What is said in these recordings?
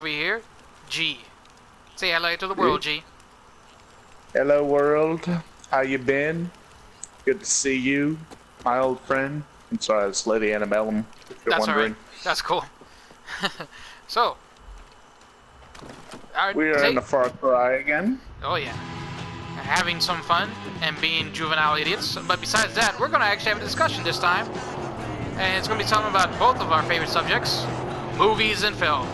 Over here, G. Say hello to the world, G. Hello world, how you been? Good to see you, my old friend. I'm sorry, it's Lady Annabellum, if you're That's alright. wondering. That's cool. So, We are in today, the Far Cry again. oh yeah, having some fun and being juvenile idiots. But besides that, we're gonna actually have a discussion this time, and it's gonna be talking about both of our favorite subjects, movies and film.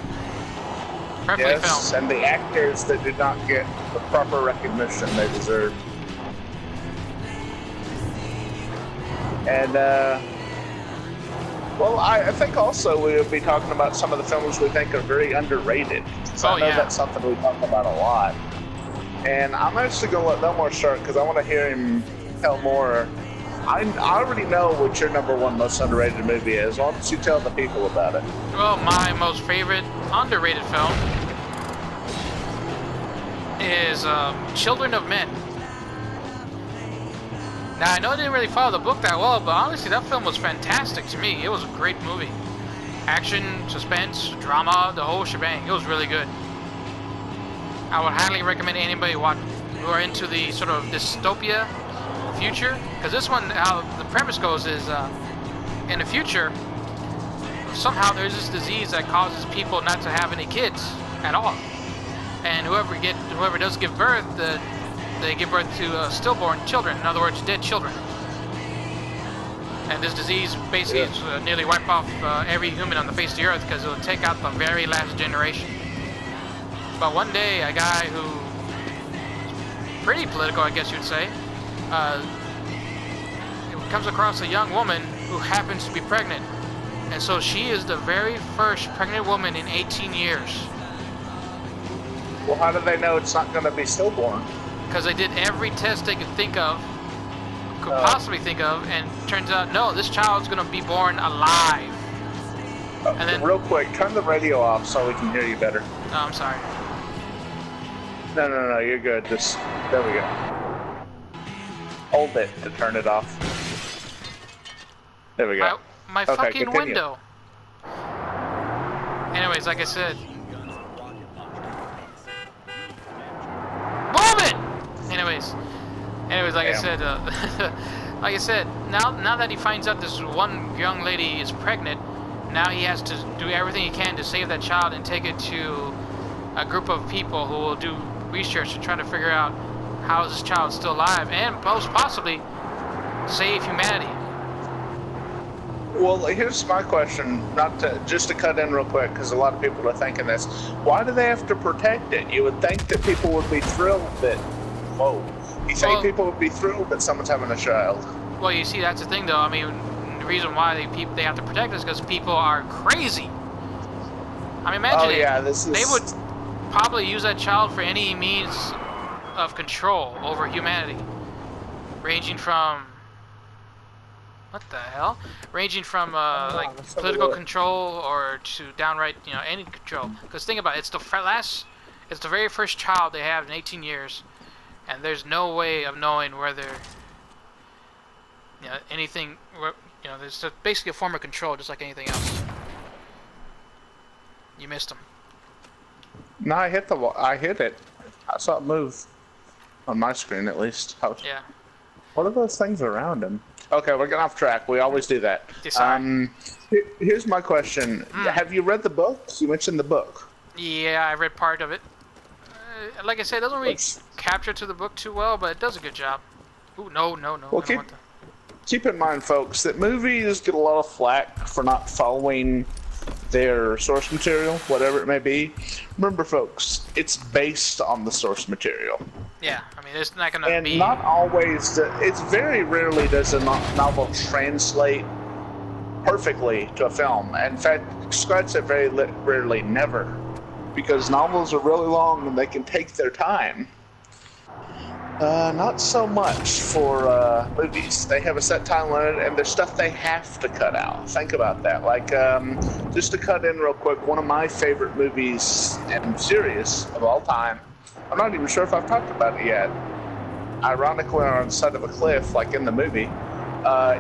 Preferably Yes, film. and the actors that did not get the proper recognition they deserve. And, well, I think also we'll be talking about some of the films we think are very underrated. So I know that's something we talk about a lot. And I'm actually going to let Belmore start because I want to hear him tell more. I already know what your number one most underrated movie is. Why don't you tell the people about it? Well, my most favorite underrated film is Children of Men. Now, I know I didn't really follow the book that well, but honestly, that film was fantastic to me. It was a great movie. Action, suspense, drama, the whole shebang. It was really good. I would highly recommend anybody who are into the sort of dystopia future, because this one, how the premise goes is, in the future, somehow there's this disease that causes people not to have any kids at all, and whoever does give birth, they give birth to stillborn children. In other words, dead children. And this disease basically is nearly wipe off every human on the face of the earth because it will take out the very last generation. But one day, a guy who is pretty political, I guess you'd say, comes across a young woman who happens to be pregnant. And so she is the very first pregnant woman in 18 years. Well, how do they know it's not going to be stillborn? Because they did every test they could possibly think of, and turns out, no, this child's going to be born alive. And then, real quick, turn the radio off so we can hear you better. Oh, I'm sorry. No, you're good. Just, there we go. Hold it to turn it off. There we go. My okay, fucking continue. window. Anyways, like I said. Move it! Anyways, like I said, now that he finds out this one young lady is pregnant, now he has to do everything he can to save that child and take it to a group of people who will do research to try to figure out how is this child still alive and most possibly save humanity. Well, here's my question, just to cut in real quick, because a lot of people are thinking this. Why do they have to protect it? You would think that people would be thrilled that, you think people would be thrilled that someone's having a child. Well, you see, that's the thing, though. I mean, the reason why they have to protect us is because people are crazy. I mean, imagine they would probably use that child for any means of control over humanity, ranging from like political control or to downright, any control. Because think about it, it's the very first child they have in 18 years, and there's no way of knowing whether, anything, there's basically a form of control, just like anything else. You missed him. No, I hit it. I saw it move. On my screen, at least. Yeah. What are those things around him? Okay, we're getting off track. We always do that. Here's my question. Have you read the book? You mentioned the book. Yeah, I read part of it. Like I said, it doesn't really capture to the book too well, but it does a good job. Ooh, no. Well, keep in mind, folks, that movies get a lot of flack for not following their source material, whatever it may be. Remember, folks, it's based on the source material. Yeah, I mean, it's not going to be... And not always... It's very rarely does a novel translate perfectly to a film. In fact, Scott said very rarely never. Because novels are really long and they can take their time. Not so much for movies. They have a set time limit and there's stuff they have to cut out. Think about that. Like, just to cut in real quick, one of my favorite movies and series of all time, I'm not even sure if I've talked about it yet, ironically on the side of a cliff, like in the movie,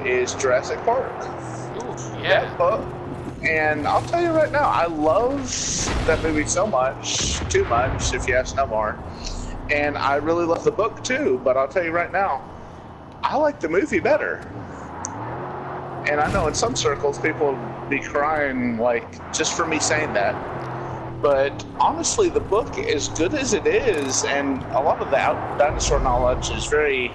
is Jurassic Park. Ooh, yeah. That book And I'll tell you right now, I love that movie so much, too much, if you ask no more. And I really love the book too, but I'll tell you right now, I like the movie better. And I know in some circles people will be crying, like, just for me saying that. But honestly, the book, as good as it is, and a lot of the dinosaur knowledge is very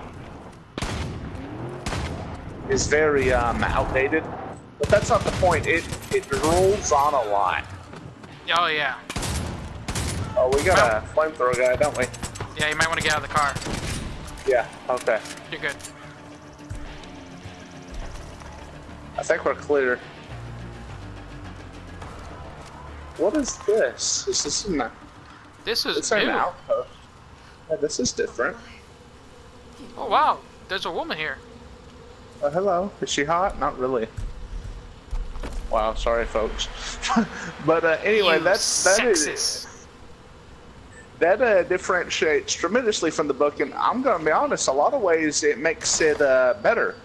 outdated. But that's not the point. It rolls on a lot. Oh, yeah. Oh, we got a flamethrower guy, don't we? Yeah, you might want to get out of the car. Yeah, okay. You're good. I think we're clear. What is this? This is an outpost. Yeah, this is different. Oh, wow. There's a woman here. Oh, hello. Is she hot? Not really. Wow, sorry, folks. But anyway, that differentiates tremendously from the book, and I'm going to be honest, a lot of ways it makes it better.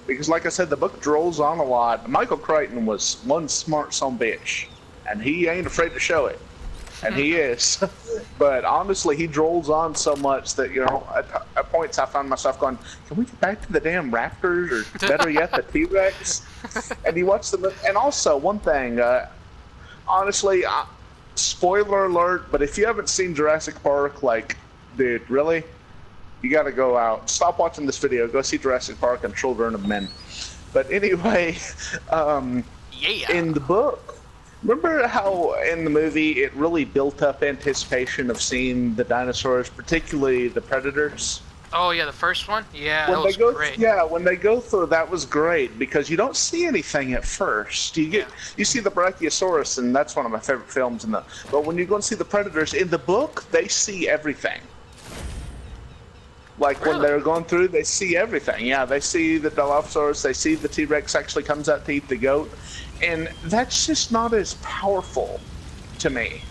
Because like I said, the book drolls on a lot. Michael Crichton was one smart son bitch, and he ain't afraid to show it. And he is. But honestly, he drolls on so much that, you know, at points I found myself going, can we get back to the damn raptors, or better yet, the T-Rex? And you watch the... And also, one thing, honestly, spoiler alert, but if you haven't seen Jurassic Park, like, dude, really? You gotta go out. Stop watching this video. Go see Jurassic Park and Children of Men. But anyway, in the book, remember how in the movie it really built up anticipation of seeing the dinosaurs, particularly the predators? Oh yeah, the first one? Yeah, that was great. Yeah, when they go through, that was great because you don't see anything at first. You see the Brachiosaurus, and that's one of my favorite films. But when you go and see the predators in the book, they see everything. Like when they're going through, they see everything. Yeah, they see the Dilophosaurus, they see the T-Rex actually comes out to eat the goat, and that's just not as powerful to me.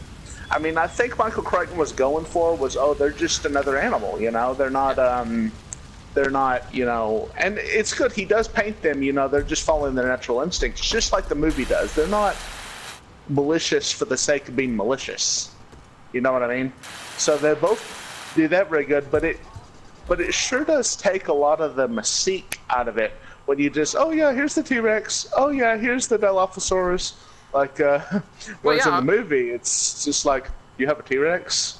I mean, I think Michael Crichton was going for was, oh, they're just another animal, you know? They're not, you know, and it's good. He does paint them, you know, they're just following their natural instincts, just like the movie does. They're not malicious for the sake of being malicious. You know what I mean? So they both do that very good, but it sure does take a lot of the mystique out of it when you just, oh yeah, here's the T-Rex, oh yeah, here's the Dilophosaurus. Like, whereas in the movie, it's just like, you have a T-Rex?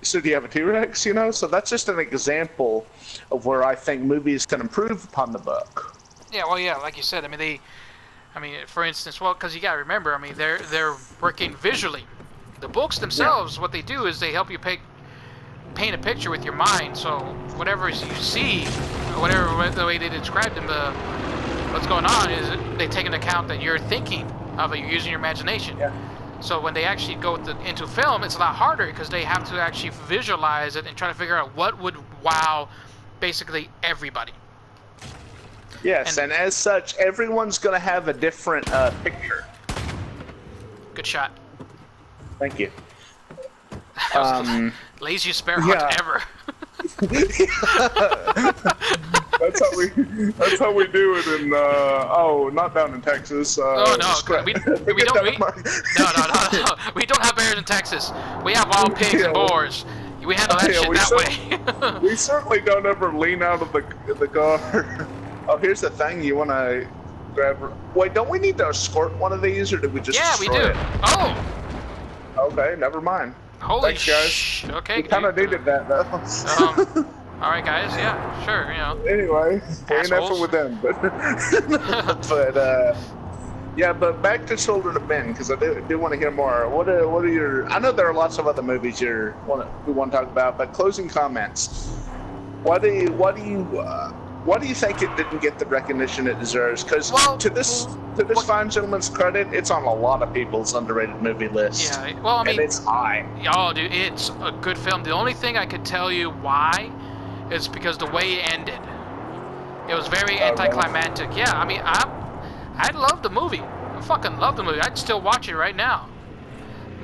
So do you have a T-Rex, you know? So that's just an example of where I think movies can improve upon the book. Yeah, well, yeah, like you said, for instance, well, because you gotta remember, they're working visually. The books themselves, what they do is they help you paint a picture with your mind, so whatever you see, whatever the way they describe them, what's going on is they take into account that you're thinking of it, you're using your imagination. Yeah. So when they actually go into film, it's a lot harder because they have to actually visualize it and try to figure out what would wow basically everybody. Yes, and as such, everyone's going to have a different picture. Good shot. Thank you. Laziest bear hunt ever. That's how we do it in not down in Texas. No, we don't have bears in Texas. We have wild pigs and boars. We handle that shit that way. We certainly don't ever lean out of the car. Oh, here's the thing. You want to grab? Wait, don't we need to escort one of these, or did we just? Yeah, we do. It? Oh. Okay, never mind. Holy Thanks, guys. Okay. We kind of needed that, though. All right, guys. Yeah, sure. You know. Anyway, we ain't effing with them, but yeah. But back to Children of Men, because I do want to hear more. What are your? I know there are lots of other movies we want to talk about, but closing comments. What do you think it didn't get the recognition it deserves? Because to this fine gentleman's credit, it's on a lot of people's underrated movie list. Yeah, well, and it's high. Oh, dude, it's a good film. The only thing I could tell you why is because the way it ended. It was very anticlimactic. Yeah, I love the movie. I fucking love the movie. I'd still watch it right now.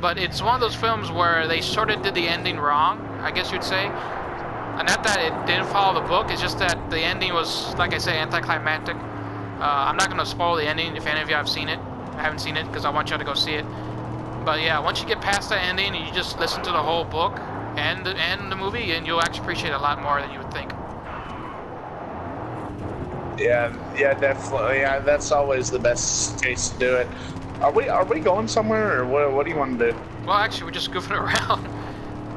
But it's one of those films where they sort of did the ending wrong, I guess you'd say. And not that it didn't follow the book, it's just that the ending was, like I say, anticlimactic. I'm not going to spoil the ending if any of you have seen it. I haven't seen it because I want y'all to go see it. But yeah, once you get past that ending, you just listen to the whole book and the movie, and you'll actually appreciate it a lot more than you would think. Yeah, definitely. Yeah, that's always the best case to do it. Are we going somewhere, or what do you want to do? Well, actually, we're just goofing around.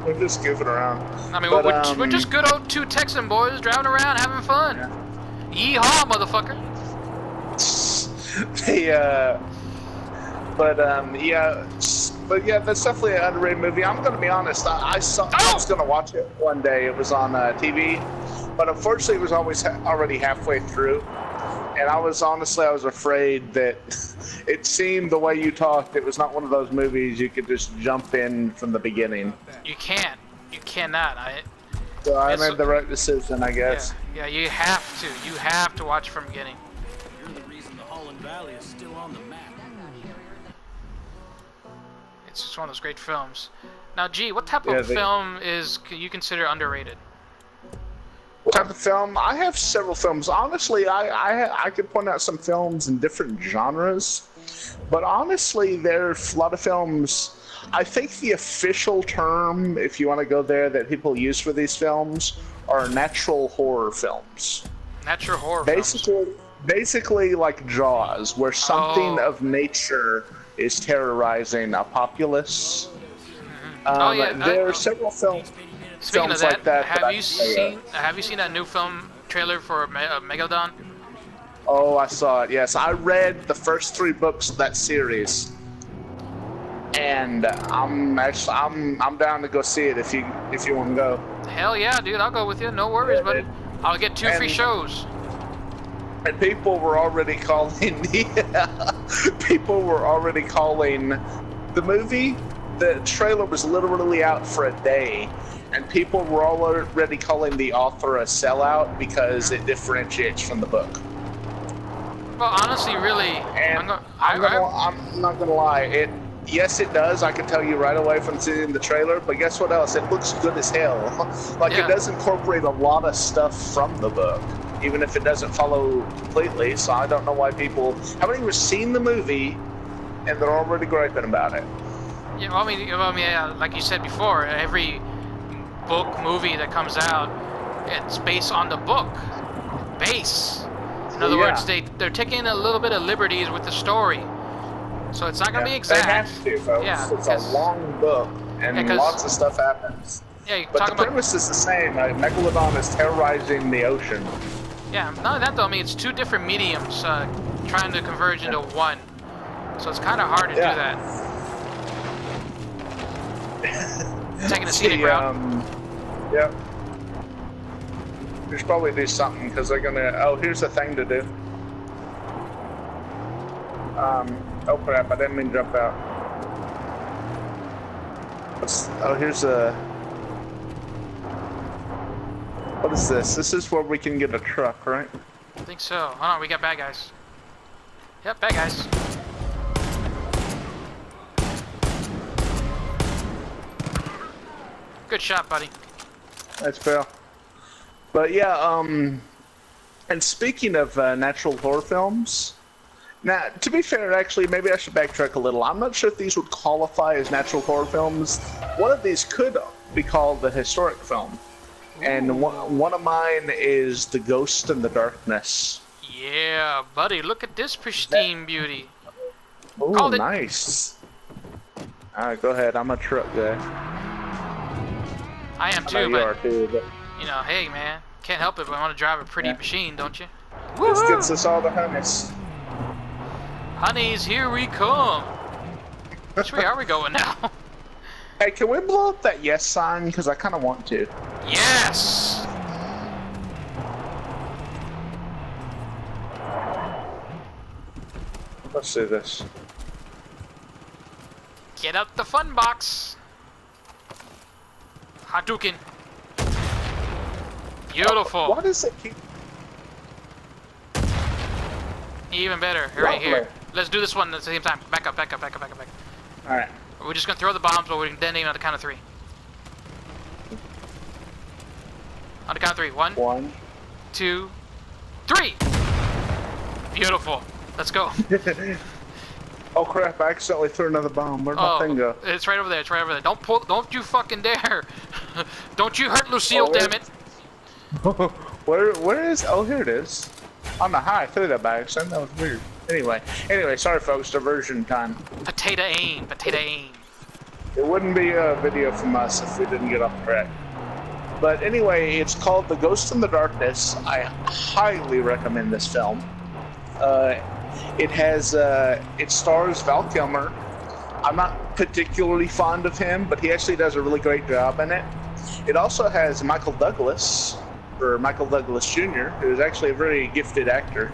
We're just goofing around. I mean, but, we're just good old two Texan boys driving around having fun. Yeah. Yeehaw, motherfucker. But yeah, that's definitely an underrated movie. I'm gonna be honest. I was gonna watch it one day. It was on TV, but unfortunately, it was already halfway through, and I was afraid that it seemed the way you talked. It was not one of those movies you could just jump in from the beginning. You can't. You cannot. So I made the right decision, I guess. Yeah, you have to. You have to watch from the beginning. You're the reason the Holland Valley is still on the map. It's just one of those great films. Now, G, what type of film you consider underrated? What type of film? I have several films. Honestly, I could point out some films in different genres, but honestly, there's a lot of films. I think the official term, if you want to go there, that people use for these films are natural horror films. Natural horror films. Basically like Jaws, where something of nature is terrorizing a populace. There are several films. Speaking of that, like that, have you seen that new film trailer for Megalodon? Oh, I saw it. Yes, I read the first 3 books of that series, and I'm down to go see it if you want to go. Hell yeah, dude! I'll go with you. No worries, buddy. I'll get 2 free shows. And people were already calling the movie. The trailer was literally out for a day, and people were already calling the author a sellout because it differentiates from the book. Well, honestly, really, and I'm not gonna lie. Yes, it does. I can tell you right away from seeing the trailer. But guess what else? It looks good as hell. It does incorporate a lot of stuff from the book, even if it doesn't follow completely. So I don't know why people haven't even seen the movie and they're already griping about it. Yeah, well, I mean, like you said before, every book, movie that comes out, it's based on the book. In other words, they're taking a little bit of liberties with the story. So it's not going to be exact. They have to, folks. Yeah, it's a long book, and lots of stuff happens. Yeah, but the premise is the same. Megalodon is terrorizing the ocean. Yeah, not that though. I mean, it's 2 different mediums trying to converge into one. So it's kind of hard to do that. Taking a scenic route. Yep. We should probably do something because they're gonna. Oh, here's the thing to do. Oh crap! I didn't mean to jump out. Here's a. What is this? This is where we can get a truck, right? I think so. Hold on, we got bad guys. Yep, bad guys. Good shot, buddy. That's fair. But yeah, and speaking of natural horror films, now, to be fair, actually, maybe I should backtrack a little. I'm not sure if these would qualify as natural horror films. One of these could be called a historic film. And one of mine is The Ghost in the Darkness. Yeah, buddy, look at this pristine beauty. Oh, nice. Alright, go ahead. I'm a truck guy. I am too, but you know, hey man, can't help it, but I want to drive a pretty machine, don't you? This gets us all the honeys. Honeys, here we come. Which way are we going now? Hey, can we blow up that yes sign? Because I kind of want to. Yes! Let's do this. Get out the fun box. Hadouken. Beautiful. Why does it keep... Even better. Right here. Let's do this one at the same time. Back up. Alright. We're just going to throw the bombs, but we're detonating on the count of 3. On the count of 3. 1, 2, 3. Beautiful. Let's go. Oh crap! I accidentally threw another bomb. Where'd my thing go? It's right over there. It's right over there. Don't pull. Don't you fucking dare! Don't you hurt Lucille, damn it! Where is? Oh, here it is. On the high, I threw that by accident. That was weird. Anyway, sorry folks. Diversion time. Potato aim. Potato aim. It wouldn't be a video from us if we didn't get off track. But anyway, it's called The Ghost in the Darkness. I highly recommend this film. It stars Val Kilmer. I'm not particularly fond of him, but he actually does a really great job in it. It also has Michael Douglas, or Michael Douglas Jr., who is actually a very gifted actor.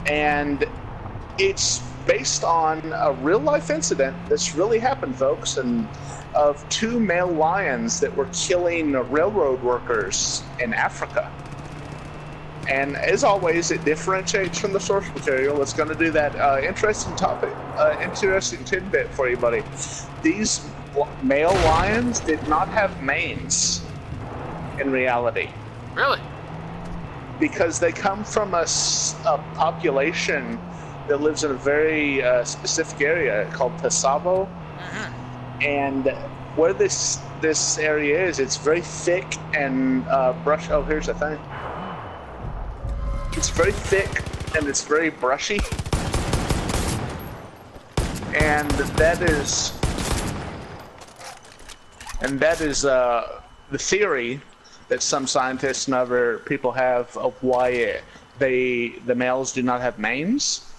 And it's based on a real-life incident that's really happened, folks, and of 2 male lions that were killing railroad workers in Africa. And as always, it differentiates from the source material. It's going to do that interesting tidbit for you, buddy. These male lions did not have manes in reality. Really? Because they come from a population that lives in a very specific area called Tsavo. And where this area is, it's very thick and brush. Oh, here's the thing. It's very thick and it's very brushy, and that is the theory that some scientists and other people have of why the males do not have manes.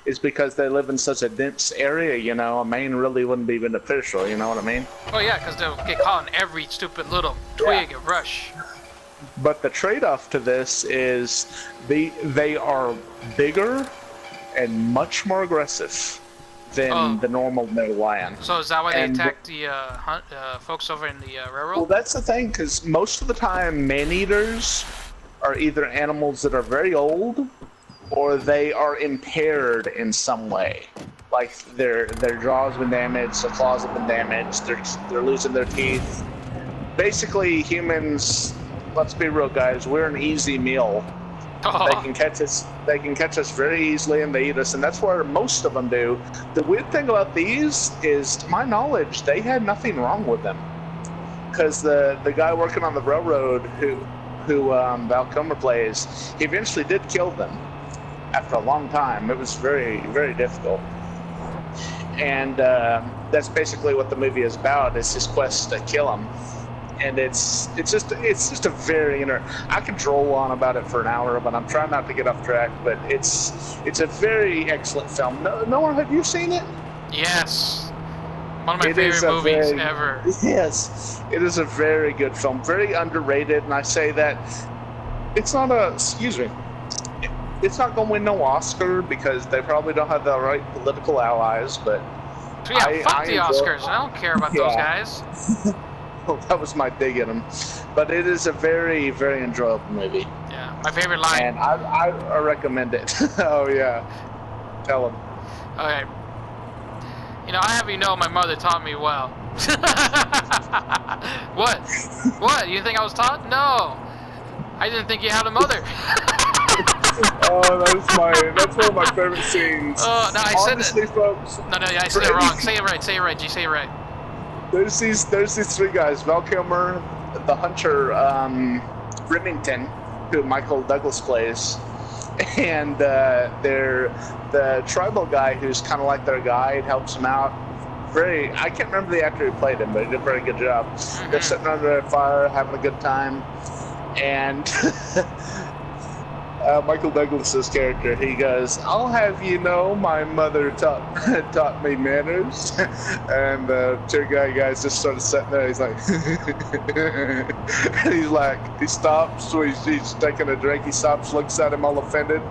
Is because they live in such a dense area, you know, a mane really wouldn't be beneficial, you know what I mean? Oh yeah, because they'll get caught in every stupid little twig or brush. But the trade-off to this is they are bigger and much more aggressive than the normal male lion. So is that why they attacked the folks over in the railroad? Well, that's the thing, because most of the time man-eaters are either animals that are very old or they are impaired in some way. Like their jaws have been damaged, their claws have been damaged, they're losing their teeth. Basically, humans, let's be real guys, we're an easy meal. They can catch us very easily and they eat us, and that's where most of them do. The weird thing about these is, to my knowledge, they had nothing wrong with them. Because the guy working on the railroad who Val Kilmer plays, he eventually did kill them. After a long time. It was very, very difficult. And that's basically what the movie is about, is his quest to kill him. And it's just a very I could droll on about it for an hour, but I'm trying not to get off track. But it's a very excellent film. Noah, have you seen it? Yes. One of my favorite movies ever. Yes. It is a very good film. Very underrated, and I say that it's not it's not going to win no Oscar because they probably don't have the right political allies, but so yeah, fuck the Oscars. I don't care about those guys. Well, that was my dig at them. But it is a very, very enjoyable movie. Yeah, my favorite line. And I recommend it. Oh, yeah. Tell them. Okay. You know, I have you know my mother taught me well. What? What? You think I was taught? No. I didn't think you had a mother. Oh, that's one of my favorite scenes. Oh, no, I Honestly, said it. Folks. No, I said it wrong. Say it right. Say it right. G, say it right. There's these 3 guys: Val Kilmer, the hunter, Remington, who Michael Douglas plays, and they're the tribal guy who's kind of like their guide, helps them out. I can't remember the actor who played him, but he did a very good job. Mm-hmm. They're sitting under a fire, having a good time, and Michael Douglas's character, he goes, "I'll have you know, my mother taught me manners," and the tour guy's just sort of sitting there. He's like, he stops. So he's taking a drink. He stops, looks at him all offended.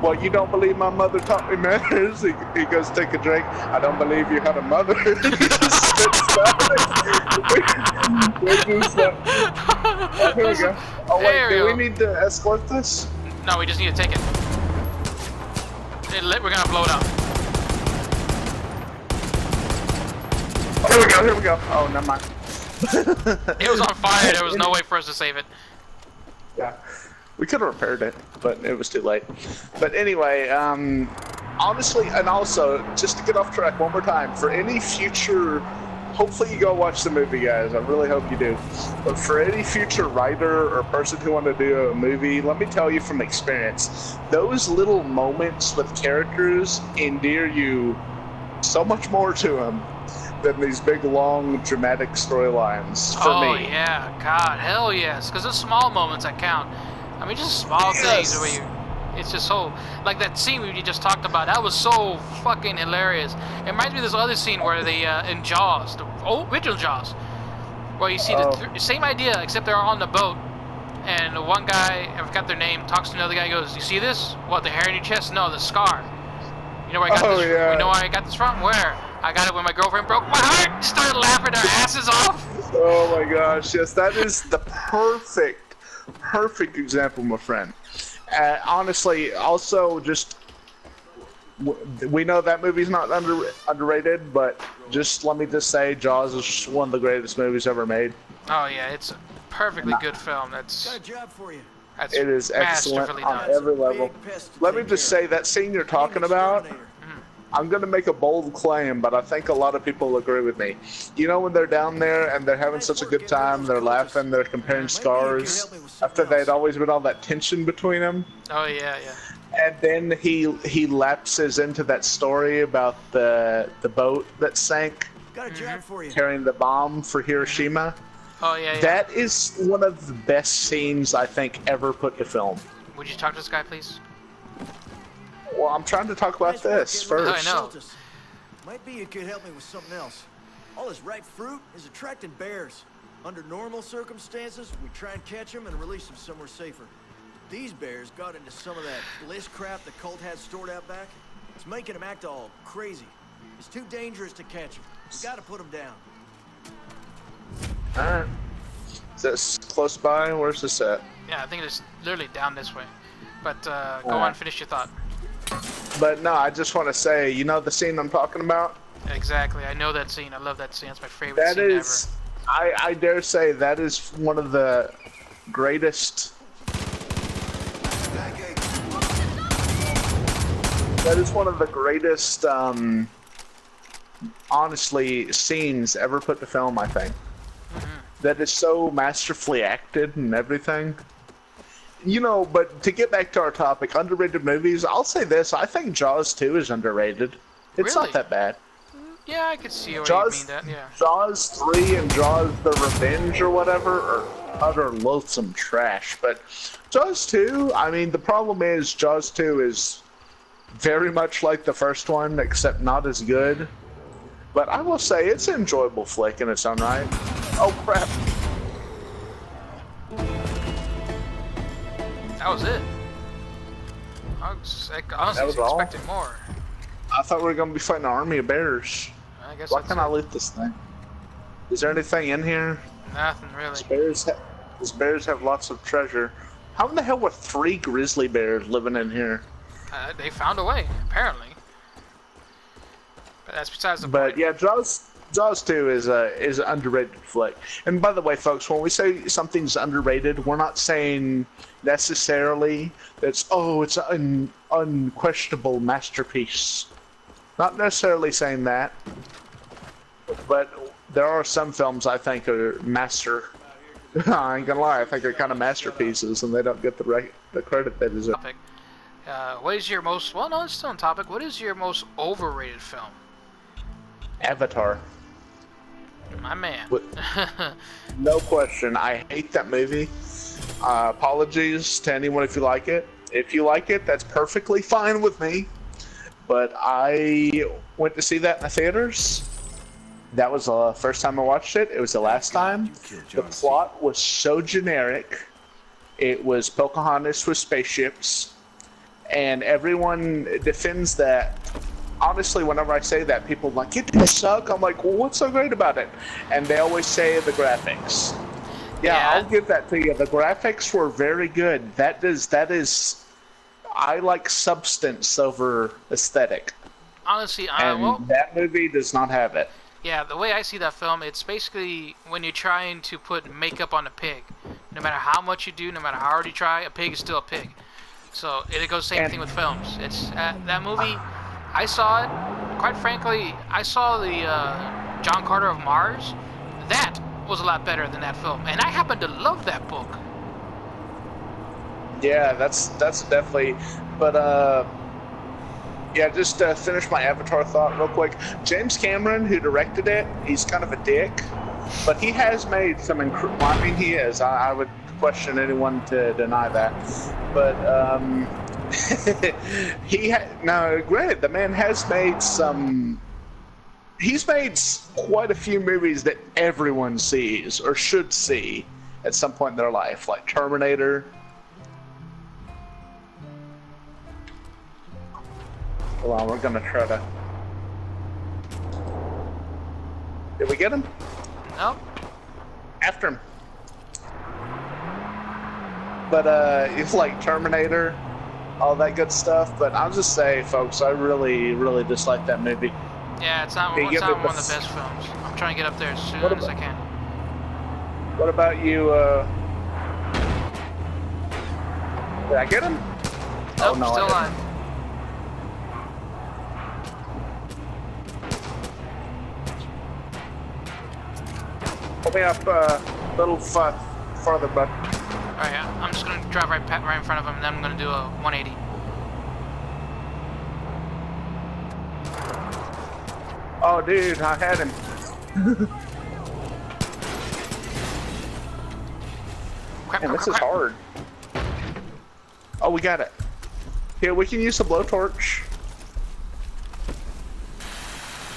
"Well, you don't believe my mother taught me manners?" He goes, "Take a drink." "I don't believe you had a mother." He just sits down. Oh, here we go. Oh wait, do we need to escort this? No, we just need to take it. We're gonna blow it up. Oh, here we go. Oh, never mind. It was on fire. There was no way for us to save it. Yeah. We could have repaired it, but it was too late. But anyway, honestly, and also, just to get off track one more time, for any future, hopefully you go watch the movie, guys. I really hope you do. But for any future writer or person who want to do a movie, let me tell you from experience, those little moments with characters endear you so much more to them than these big, long, dramatic storylines for me. Oh, yeah. God, hell yes. Because those small moments that count. I mean, just small things where it's just so, like that scene we just talked about, that was so fucking hilarious. It reminds me of this other scene where they, in Jaws, the original Jaws, where you see the same idea, except they're on the boat, and the one guy, I forgot their name, talks to another guy, goes, you see this? What, the hair in your chest? No, the scar. You know where I got this? Yeah. You know where I got this from? Where? I got it when my girlfriend broke my heart. Started laughing their asses off. Oh my gosh, yes, that is the perfect example, my friend. Honestly, also just we know that movie's not underrated, but just let me just say, Jaws is one of the greatest movies ever made. Oh yeah, it's a perfectly good film. That's Got a job for you. It is excellent on done. every level. Let me just say that scene you're talking about. I'm going to make a bold claim, but I think a lot of people will agree with me. You know when they're down there and they're having such a good time, they're laughing, they're comparing scars, after they'd always been all that tension between them? Oh, yeah, yeah. And then he lapses into that story about the boat that sank, Got a job for you. carrying the bomb for Hiroshima. Oh, yeah, yeah. That is one of the best scenes I think ever put to film. Would you talk to this guy, please? Well, I'm trying to talk about this first. I know. Might be you could help me with something else. All this ripe fruit is attracting bears. Under normal circumstances, we try and catch them and release them somewhere safer. These bears got into some of that bliss crap the cult had stored out back. It's making them act all crazy. It's too dangerous to catch them. We gotta put them down. Alright. Is this close by? Where's this at? Yeah, I think it's literally down this way. But go on, finish your thought. But no, I just want to say, you know the scene I'm talking about? Exactly, I know that scene. I love that scene. It's my favorite scene ever. I dare say that is one of the greatest. That is one of the greatest, honestly, scenes ever put to film, I think. That is so masterfully acted and everything. You know, but to get back to our topic, underrated movies, I'll say this, I think Jaws 2 is underrated. It's Really? not that bad. Yeah, I could see where you mean that, yeah. Jaws 3 and Jaws The Revenge or whatever are utter loathsome trash, but Jaws 2, I mean, the problem is Jaws 2 is very much like the first one, except not as good. But I will say, it's an enjoyable flick in its own right. Oh, crap. That was it. I was honestly expecting more. I thought we were going to be fighting an army of bears. I guess Why can't I loot this thing? Is there anything in here? Nothing really. These bears have lots of treasure. How in the hell were 3 grizzly bears living in here? They found a way, apparently. But that's besides the point. But yeah, Jaws 2 is an underrated flick. And by the way, folks, when we say something's underrated, we're not saying necessarily that it's an unquestionable masterpiece. Not necessarily saying that, but there are some films I think are I ain't gonna lie, I think they're kind of masterpieces, and they don't get the credit that is. What is your most? Well, no, it's still on topic. What is your most overrated film? Avatar. My man. No question. I hate that movie. Apologies to anyone if you like it. If you like it, that's perfectly fine with me. But I went to see that in the theaters. That was the first time I watched it. It was the last time. The plot was so generic. It was Pocahontas with spaceships. And everyone defends that. Honestly, whenever I say that, people are like, it didn't suck. I'm like, well, what's so great about it? And they always say the graphics. Yeah, I'll give that to you. The graphics were very good. That is, I like substance over aesthetic. Honestly, that movie does not have it. Yeah, the way I see that film, it's basically when you're trying to put makeup on a pig. No matter how much you do, no matter how hard you try, a pig is still a pig. So it goes same thing with films. It's that movie. I saw it. Quite frankly, I saw the John Carter of Mars. That was a lot better than that film, and I happen to love that book. Yeah, that's definitely. But yeah, just to finish my Avatar thought real quick. James Cameron, who directed it, he's kind of a dick, but he has made some well, I mean, he is. I would question anyone to deny that. But no, granted, the man has made some. He's made quite a few movies that everyone sees or should see at some point in their life, like Terminator. Hold on, we're gonna try to. Did we get him? No. After him. But it's like Terminator, all that good stuff. But I'll just say, folks, I really, really dislike that movie. Yeah, it's not one of the best films. I'm trying to get up there as soon as I can. What about you? Did I get him? Nope, oh, no, still alive. Pull me up a little farther, bud. Alright, yeah. I'm just going to drive right in front of him, and then I'm going to do a 180. Oh, dude, I had him. Man, this is hard. Oh, we got it. Here, we can use the blowtorch.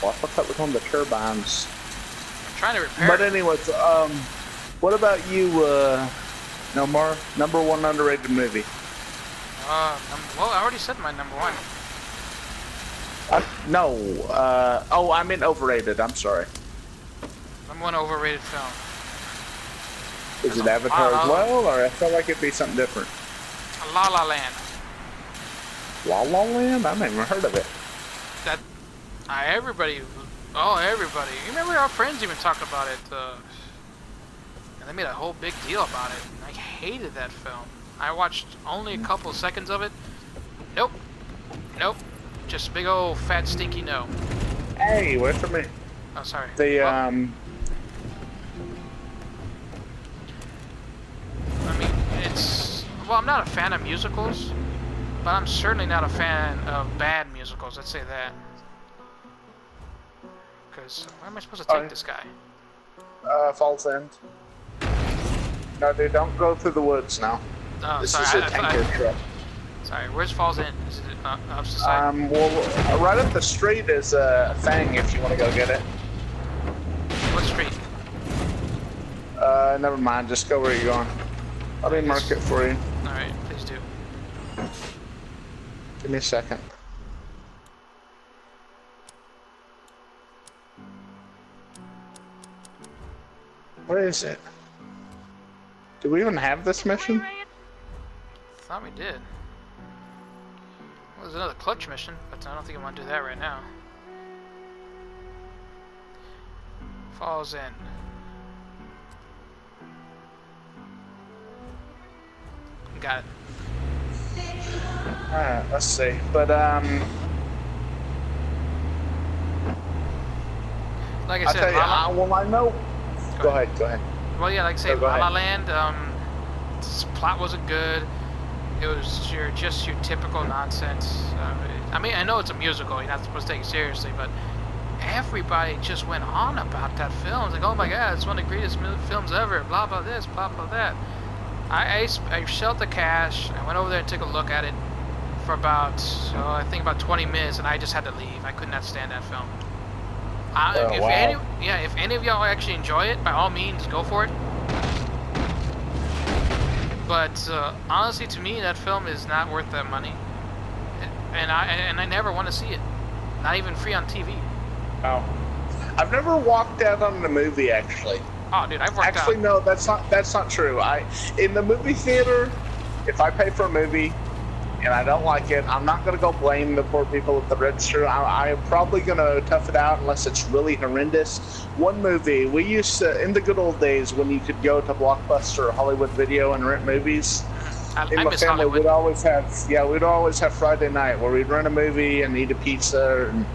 Well, I thought that was on the turbines. I'm trying to repair But it. anyways, what about you, Nomar? Number one underrated movie? Well, I already said my number one. No. Oh, I meant overrated. I'm sorry. Number one overrated film. Is it Avatar as well, or I felt like it'd be something different? La La Land. La La Land? I've never heard of it. Everybody. You remember our friends even talked about it, and they made a whole big deal about it. And I hated that film. I watched only a couple seconds of it. Nope. Just big old fat stinky no. Hey, wait for me. Oh, sorry. I mean, I'm not a fan of musicals, but I'm certainly not a fan of bad musicals, let's say that. Because, where am I supposed to take this guy? Falls End. No, dude, don't go through the woods now. Oh, this sorry, is a tanker truck. Sorry, where's Falls End? Is it up the side? Well, right up the street is a thing if you want to go get it. What street? Never mind, just go where you're going. Let me mark it for you. Alright, please do. Give me a second. Where is it? Do we even have this mission? Thought we did. Well, there's another clutch mission, but I don't think I want to do that right now. Falls in. Got it. Alright, let's see. But, like I said, well, I know. Go ahead. Well, yeah, like I said, La La Land, this plot wasn't good. It was just your typical nonsense. I mean, I know it's a musical, you're not supposed to take it seriously, but everybody just went on about that film. It's like, oh my god, it's one of the greatest films ever, blah blah this, blah blah that. I shelled the cash, I went over there and took a look at it for about, I think about 20 minutes, and I just had to leave. I could not stand that film. If any of y'all actually enjoy it, by all means, go for it. But honestly, to me, that film is not worth that money, and I never want to see it. Not even free on TV. Oh, I've never walked out on the movie actually. Oh, dude, I've worked out. Actually, no, that's not true. In the movie theater, if I pay for a movie, and I don't like it. I'm not going to go blame the poor people at the register. I am probably going to tough it out unless it's really horrendous. One movie, we used to, in the good old days when you could go to Blockbuster or Hollywood Video and rent movies, in my family, we'd always have Friday night where we'd rent a movie and eat a pizza and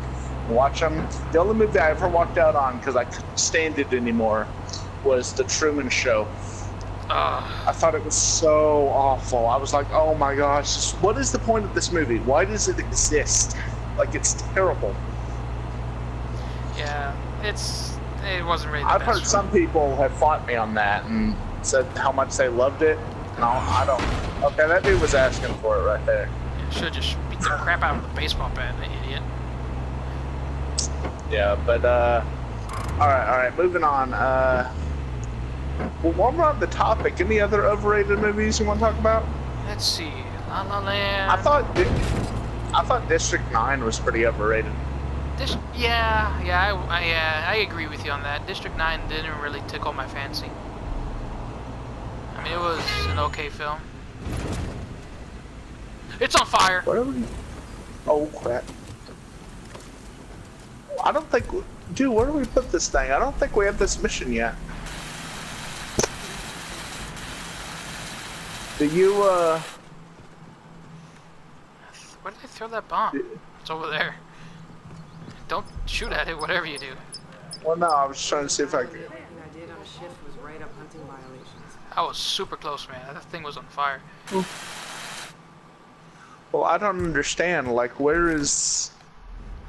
watch them. The only movie I ever walked out on because I couldn't stand it anymore was The Truman Show. I thought it was so awful. I was like, oh my gosh, what is the point of this movie? Why does it exist? Like, it's terrible. Yeah, it wasn't really the I've best heard some people have fought me on that and said how much they loved it. No, I don't. Okay, that dude was asking for it right there. You should just beat the crap out of the baseball bat, idiot. Yeah, but, alright, moving on. Well, while we're on the topic, any other overrated movies you want to talk about? Let's see. La La Land. I thought District 9 was pretty overrated. I agree with you on that. District 9 didn't really tickle my fancy. I mean, it was an okay film. It's on fire! What are we... Oh, crap. I don't think... Dude, where do we put this thing? I don't think we have this mission yet. Do you, Where did I throw that bomb? It's over there. Don't shoot at it, whatever you do. Well, no, I was trying to see if I could... I was super close, man. That thing was on fire. Well, I don't understand. Like, where is...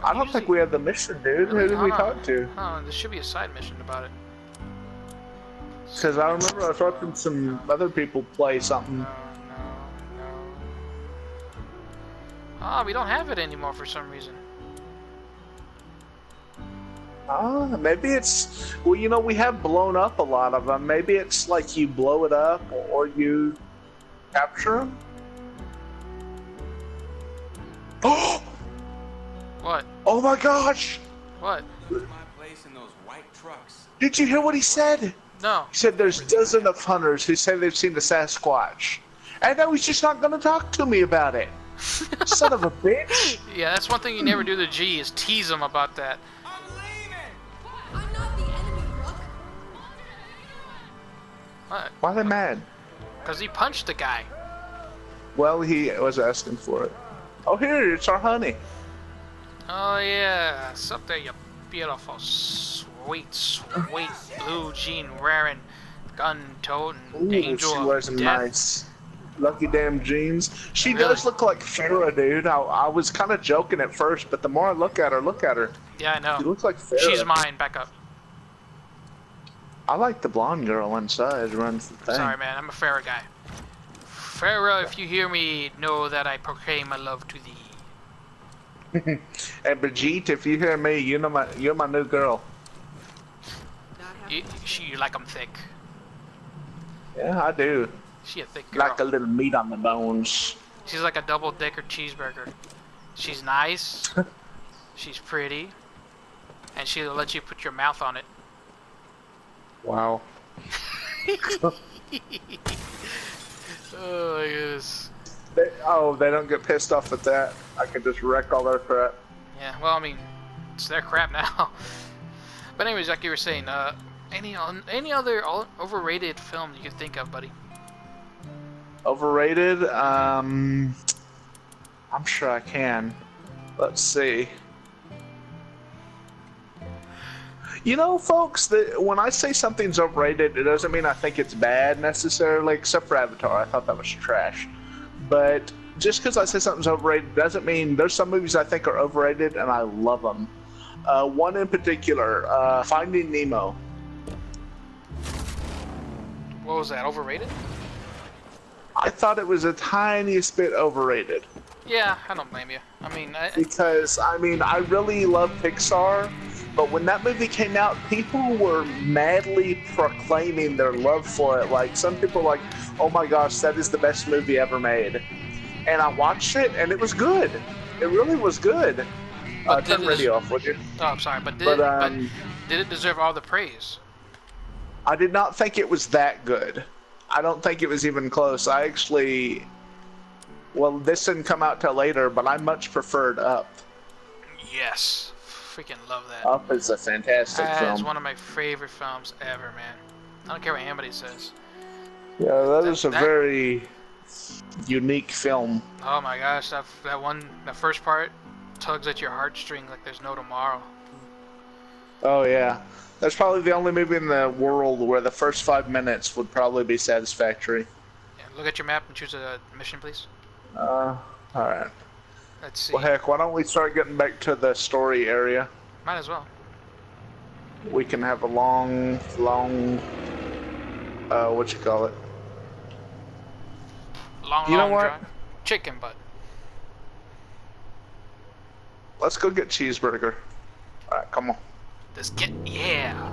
I don't think we have the mission, dude. Who did we talk to? Oh, there should be a side mission about it. Because I remember I was watching some other people play something. No. Ah, we don't have it anymore for some reason. Maybe it's... Well, you know, we have blown up a lot of them. Maybe it's like you blow it up or you capture them. Oh! What? Oh my gosh! What? My place in those white trucks. Did you hear what he said? No. He said there's dozens of hunters who say they've seen the Sasquatch. And now he's just not going to talk to me about it. Son of a bitch. Yeah, that's one thing you never do to G, is tease him about that. I'm leaving! I'm not the enemy, Brooke. What? Why are they mad? Because he punched the guy. Well, he was asking for it. Oh, here, it's our honey. Oh, yeah. It's up there, you beautiful, sweet blue jean wearing, gun-toting angel she wears of some death. nice, lucky damn jeans. She Really? does look like Farrah, dude. I was kind of joking at first, but the more I look at her, Yeah, I know. she looks like Farrah. She's mine. Back up. I like the blonde girl inside who runs the thing. Sorry, man. I'm a Farrah guy. Farrah, if you hear me, know that I proclaim my love to thee. And Brigitte, if you hear me, you know you're my new girl. You like them thick. Yeah, I do. She a thick girl. Like a little meat on the bones. She's like a double-decker cheeseburger. She's nice. She's pretty. And she'll let you put your mouth on it. Wow. Oh, my goodness. They don't get pissed off at that. I can just wreck all their crap. Yeah, well, I mean, it's their crap now. But anyways, like you were saying, any other overrated film you could think of, buddy? Overrated? I'm sure I can. Let's see. You know, folks, when I say something's overrated, it doesn't mean I think it's bad necessarily, except for Avatar. I thought that was trash. But just because I say something's overrated doesn't mean there's some movies I think are overrated and I love them. One in particular, Finding Nemo. What was that, overrated? I thought it was a tiniest bit overrated. Yeah, I don't blame you. I mean, Because, I mean, I really love Pixar, but when that movie came out, people were madly proclaiming their love for it. Like, some people were like, oh my gosh, that is the best movie ever made. And I watched it, and it was good. It really was good. Turn the radio off, would you? Oh, I'm sorry, but did it deserve all the praise? I did not think it was that good. I don't think it was even close. I actually Well, this didn't come out till later, but I much preferred Up. Yes. Freaking love that. Up is a fantastic film. That is one of my favorite films ever, man. I don't care what anybody says. Yeah, that is a very unique film. Oh my gosh, that first part tugs at your heartstring like there's no tomorrow. Oh yeah. That's probably the only movie in the world where the first 5 minutes would probably be satisfactory. Yeah, look at your map and choose a mission, please. Alright. Let's see. Well, heck, why don't we start getting back to the story area? Might as well. We can have a long, what you call it? Long what? drive. Chicken butt. Let's go get cheeseburger. Alright, come on. Let's get, yeah.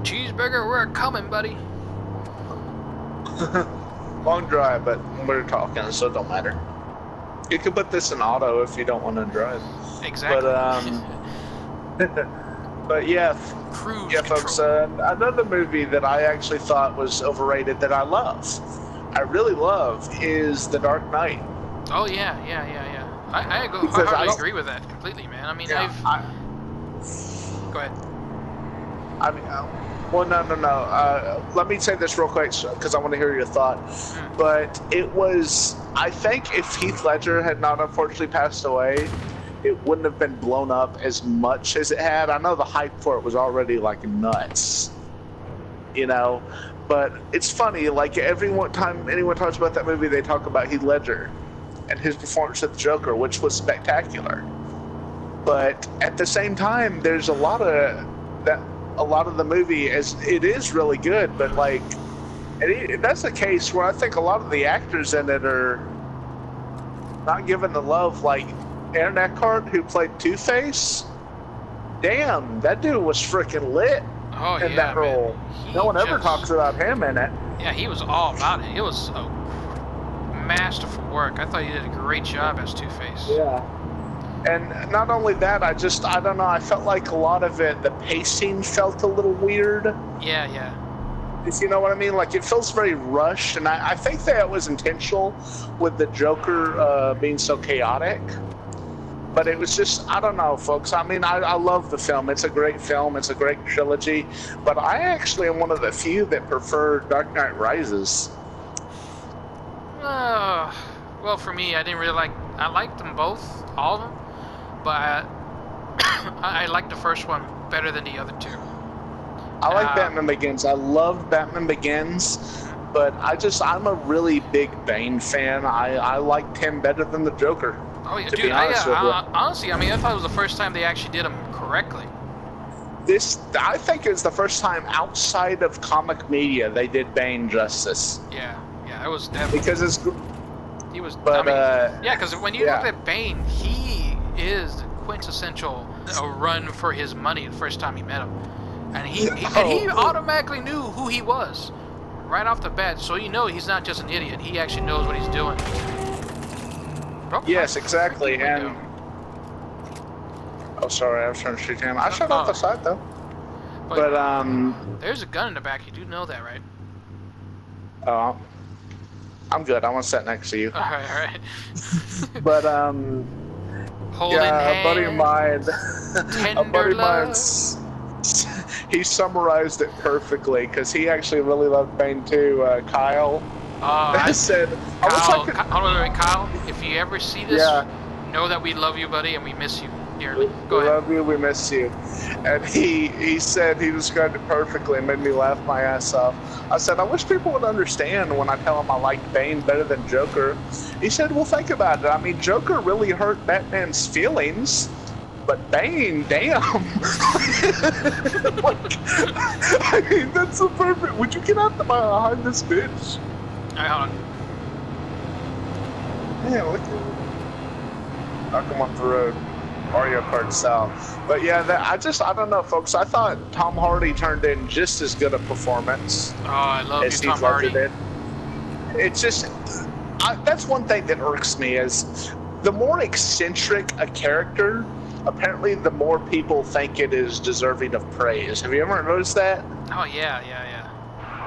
Cheeseburger, we're coming, buddy. Long drive, but we're talking, so it don't matter. You could put this in auto if you don't want to drive. Exactly. But yeah, Cruise folks. Another movie that I actually thought was overrated that I really love, is The Dark Knight. Oh yeah. I hardly agree with that completely, man. I mean, go ahead. I mean, well, no. Let me say this real quick because I want to hear your thought. But it was, I think, if Heath Ledger had not unfortunately passed away, it wouldn't have been blown up as much as it had. I know the hype for it was already like nuts, you know. But it's funny, like every time anyone talks about that movie, they talk about Heath Ledger and his performance of the Joker, which was spectacular. But at the same time, there's a lot of the movie it is really good, but like that's a case where I think a lot of the actors in it are not given the love. Like Aaron Eckhart, who played Two-Face, damn, that dude was freaking lit in that role. No one ever talks about him in it. Yeah, he was all about it. It was a masterful work. I thought he did a great job as Two-Face. Yeah. And not only that, I don't know, I felt like a lot of it, the pacing felt a little weird. Yeah. If you know what I mean? Like, it feels very rushed, and I think that it was intentional with the Joker being so chaotic. But it was just, I don't know, folks. I mean, I love the film. It's a great film. It's a great trilogy. But I actually am one of the few that prefer Dark Knight Rises. Well, for me, I didn't really I liked them both, all of them. But I liked the first one better than the other two. I like Batman Begins. I loved Batman Begins, but I'm a really big Bane fan. I liked him better than the Joker. Oh yeah, dude. Honestly, I mean, I thought it was the first time they actually did him correctly. I think it's the first time outside of comic media they did Bane justice. Yeah, it was definitely because he was. But because when you look at Bane, he is the quintessential run for his money the first time he met him, and he automatically knew who he was right off the bat. So you know he's not just an idiot. He actually knows what he's doing. Yes, exactly. And sorry, I was trying to shoot him. I shot off the side though. But there's a gun in the back. You do know that, right? Oh, I'm good. I want to sit next to you. All right. But holding hands, a buddy of mine, he summarized it perfectly because he actually really loved Bane too. Kyle. I said, Kyle, if you ever see this, know that we love you, buddy, and we miss you dearly. Go ahead. We love you, we miss you. And he said, he described it perfectly and made me laugh my ass off. I said, I wish people would understand when I tell them I like Bane better than Joker. He said, well, think about it. I mean, Joker really hurt Batman's feelings, but Bane, damn. I mean, that's so perfect. Would you get out behind this bitch? Alright, hold on. Man, look at knock him off the road. Mario Kart style. But yeah, I don't know, folks. I thought Tom Hardy turned in just as good a performance. Oh, I love you, Tom Hardy. Did. It's just, that's one thing that irks me is the more eccentric a character, apparently the more people think it is deserving of praise. Have you ever noticed that? Oh, yeah.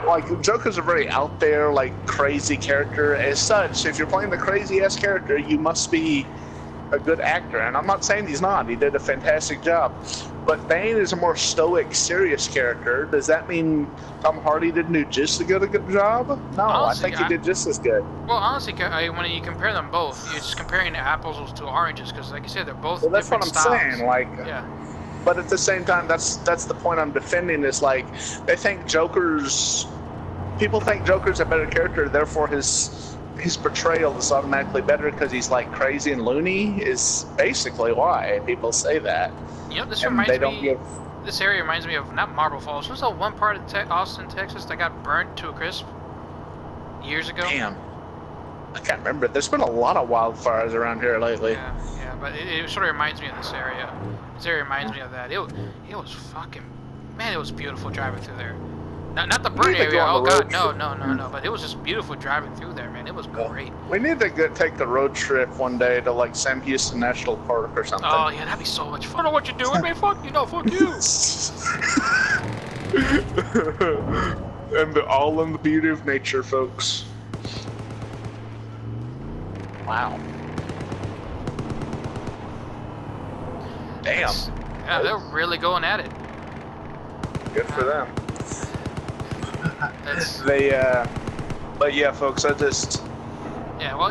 like Joker's a very out there, like crazy character. As such, if you're playing the crazy ass character, you must be a good actor. And I'm not saying he's not. He did a fantastic job. But Bane is a more stoic, serious character. Does that mean Tom Hardy didn't do just as good a good job? No, Honestly, I think he did just as good. Well, honestly, when you compare them both, you're just comparing apples to oranges because, like you said, they're both. Well, that's what I'm styles. saying. Like, yeah. But at the same time, that's the point I'm defending. Is like they think people think Joker's a better character, therefore his portrayal is automatically better because he's like crazy and loony. Is basically why people say that. You know, this area reminds me of not Marble Falls. What's that one part of Austin, Texas that got burnt to a crisp years ago? Damn, I can't remember. There's been a lot of wildfires around here lately. Yeah, but it sort of reminds me of this area. This area reminds me of that. It was fucking, man, it was beautiful driving through there. Not the burnt area. Oh god, no. But it was just beautiful driving through there, man. It was great. We need to take the road trip one day to like Sam Houston National Park or something. Oh yeah, that'd be so much fun. I don't know what you're doing, man. Fuck you, no, fuck you. And all in the beauty of nature, folks. Wow. Damn. Yeah, they're really going at it. Good for them. That's... But yeah, folks, we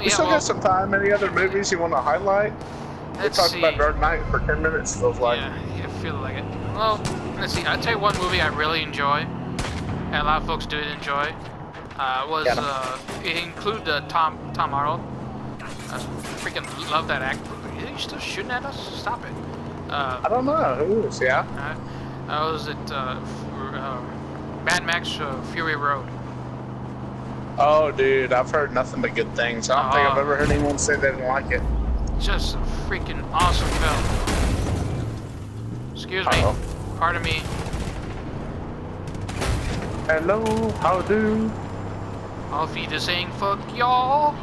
still got some time. Any other movies you want to highlight? We talked about Dark Knight for 10 minutes, feels like. Yeah, I feel like it. Well, let's see. I'll tell you one movie I really enjoy, and a lot of folks did enjoy. It included Tom Arnold. I freaking love that actor. Are you still shooting at us? Stop it. I don't know. Who is? Yeah. I was at Mad Max Fury Road. Oh, dude, I've heard nothing but good things. I don't think I've ever heard anyone say they didn't like it. Just a freaking awesome film. Excuse me. Pardon me. Hello, how do? I'll be just saying fuck y'all.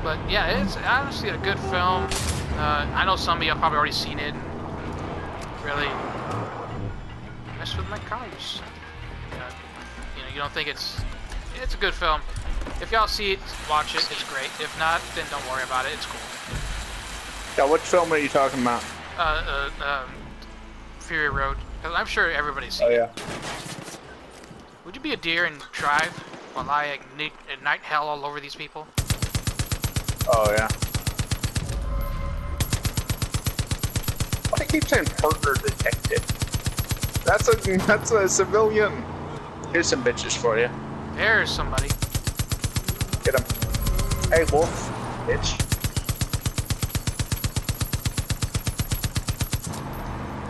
But yeah, it's honestly a good film. I know some of you have probably already seen it. Really mess with my cars. You don't think it's a good film. If y'all see it, watch it. It's great. If not, then don't worry about it. It's cool. Yeah, which film are you talking about? Fury Road. Because I'm sure everybody's seen it. Would you be a deer and drive while I ignite hell all over these people? Oh yeah. Why do you keep saying partner detective? That's a civilian. Here's some bitches for you. There's somebody. Get him. Hey, wolf, bitch.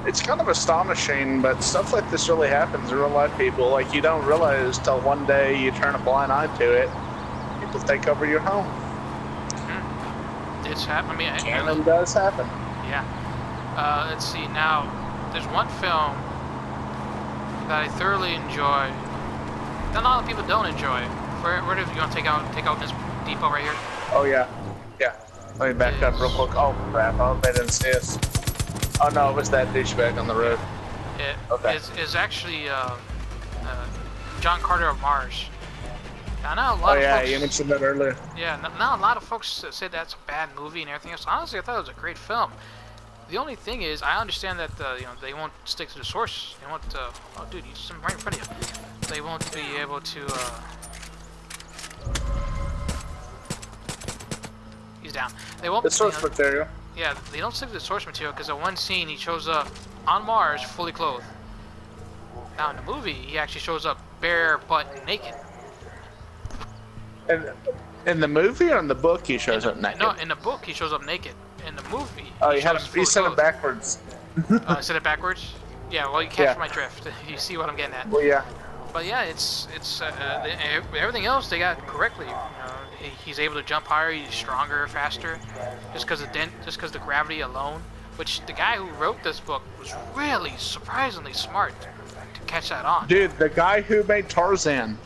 It's kind of astonishing, but stuff like this really happens in real life, people. Like, you don't realize till one day you turn a blind eye to it. People take over your home. It's happening. It does happen. Yeah. Let's see. Now, there's one film that I thoroughly enjoy. That a lot of people don't enjoy. Where do you want to take out this depot right here? Oh yeah. Let me back up real quick. Oh crap! I hope they didn't see us. Oh no, it was that douchebag on the road. It is actually John Carter of Mars. I know a lot of folks, you mentioned that earlier. Yeah, now a lot of folks said that's a bad movie and everything else. Honestly, I thought it was a great film. The only thing is, I understand that they won't stick to the source. They won't. Oh, dude, he's right in front of you. They won't be able to. He's down. They won't. The source material. Yeah, they don't stick to the source material because in one scene he shows up on Mars fully clothed. Now in the movie, he actually shows up bare butt naked. In the movie or in the book, he shows up naked? No, in the book, he shows up naked. In the movie, he said it backwards. I said it backwards? Yeah, well, you catch my drift. You see what I'm getting at. Well, yeah. But yeah, it's everything else they got correctly. He's able to jump higher. He's stronger, faster, just because the gravity alone. Which the guy who wrote this book was really surprisingly smart to catch that on. Dude, the guy who made Tarzan.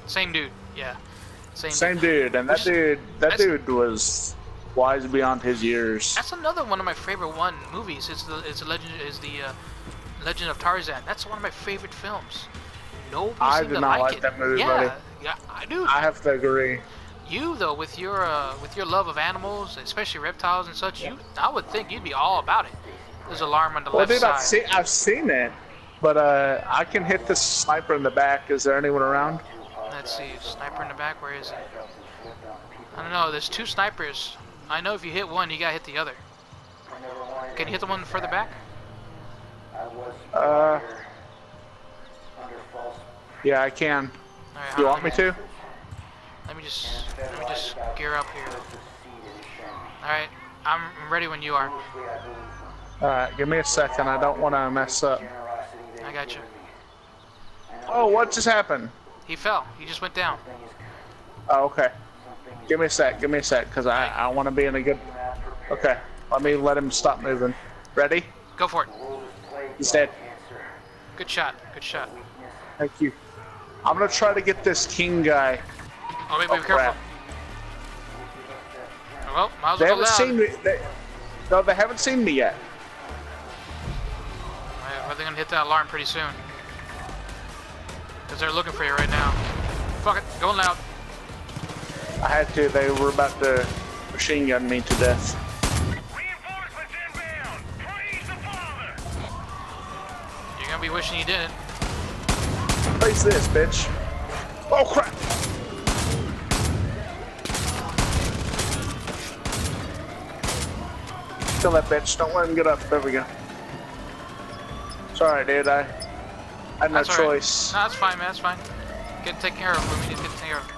Same dude, yeah. Same dude, and that dude was wise beyond his years. That's another one of my favorite movies. It's the Legend of Tarzan. That's one of my favorite films. Nobody I seemed did to not like it. that movie, yeah, buddy. Yeah, I do. I have to agree. You though, with your love of animals, especially reptiles and such, I would think you'd be all about it. There's an alarm on the left Dude, side. I've seen it, but I can hit the sniper in the back. Is there anyone around? Let's see, sniper in the back. Where is he? I don't know. There's two snipers. I know if you hit one, you gotta hit the other. Can you hit the one further back? Yeah, I can. All right, You hold want on. me to? Let me just gear up here. All right, I'm ready when you are. All right, give me a second. I don't want to mess up. I got you. Oh, what just happened? He fell. He just went down. Oh, okay. Give me a sec, because I want to be in a good... Okay, let him stop moving. Ready? Go for it. He's dead. Good shot. Good shot. Thank you. I'm going to try to get this king guy. Oh, wait, Oh, be careful. crap. Well, might as They well go haven't loud. seen me. No, they haven't seen me yet. Alright, well, they're gonna hit that alarm pretty soon. Because they're looking for you right now. Fuck it, going loud. I had to. They were about to machine gun me to death. Reinforcements inbound! Praise the Father! You're gonna be wishing you didn't. Place this, bitch. Oh, crap. Kill that bitch. Don't let him get up. There we go. Sorry, dude. I had no That's all right. choice. No, that's fine, man, that's fine. Get taken care of. We need to get taken care of.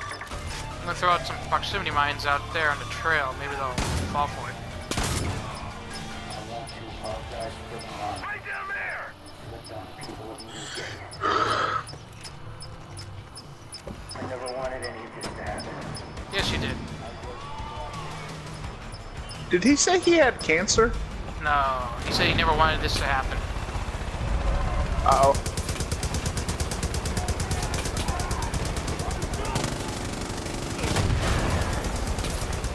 I'm gonna throw out some proximity mines out there on the trail. Maybe they'll fall for it. Right down there! Yes, you did. Did he say he had cancer? No, he said he never wanted this to happen. Uh-oh.